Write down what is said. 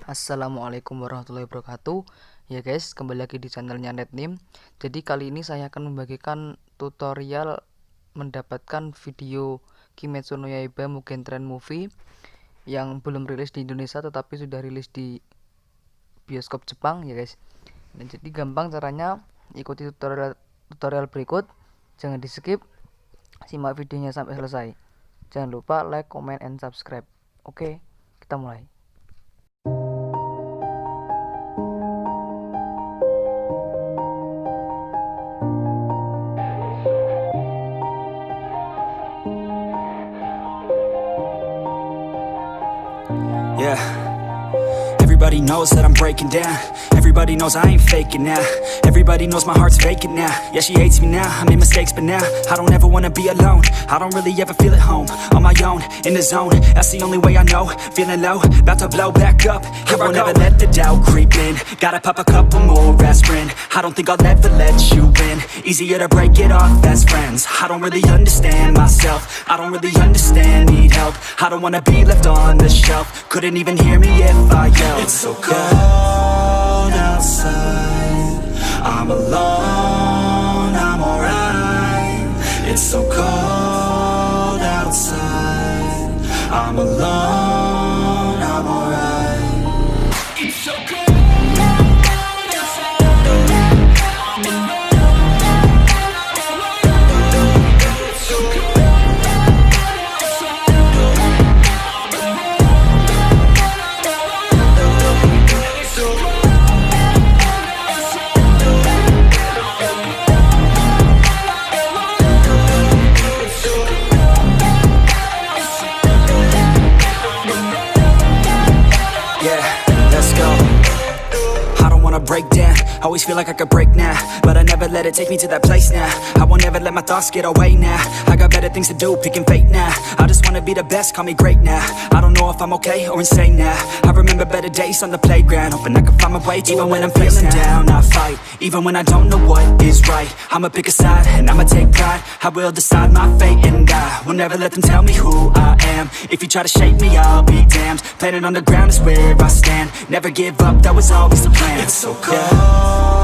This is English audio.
Assalamualaikum warahmatullahi wabarakatuh. Ya guys, kembali lagi di channelnya Netnim. Jadi kali ini saya akan membagikan tutorial mendapatkan video Kimetsu no Yaiba Mugen Trend Movie yang belum rilis di Indonesia tetapi sudah rilis di bioskop Jepang ya guys. Dan jadi gampang caranya, ikuti tutorial berikut. Jangan di skip, simak videonya sampai selesai. Jangan lupa like, comment, and subscribe. Oke, kita mulai. Yeah, everybody knows that I'm breaking down. Everybody knows I ain't faking now. Everybody knows my heart's vacant now. Yeah, she hates me now, I made mistakes but now I don't ever wanna be alone. I don't really ever feel at home. On my own, in the zone, that's the only way I know. Feeling low, about to blow back up. Here I won't ever let the doubt creep in. Gotta pop a couple more aspirin. I don't think I'll ever let you in. Easier to break it off best friends. I don't really understand myself. I don't really understand, need help. I don't wanna be left on the shelf. Couldn't even hear me if I yelled. It's so cold outside, I'm alone, I'm alright. It's so cold outside, I'm alone, I'm alright. It's so cold. Break down, always feel like I could break now, but I never let it take me to that place now. I won't ever let my thoughts get away now. I got better things to do, picking fate now. I just wanna be the best, call me great now. I don't know if I'm okay or insane now. I remember better days on the playground, hoping I can find my way. Even when I'm feeling down, I fight. Even when I don't know what is right, I'ma pick a side and I'ma take pride. I will decide my fate and I will never let them tell me who I am. If you try to shake me, I'll be damned. Planet on the ground is where I stand. Never give up, that was always the plan. It's so cold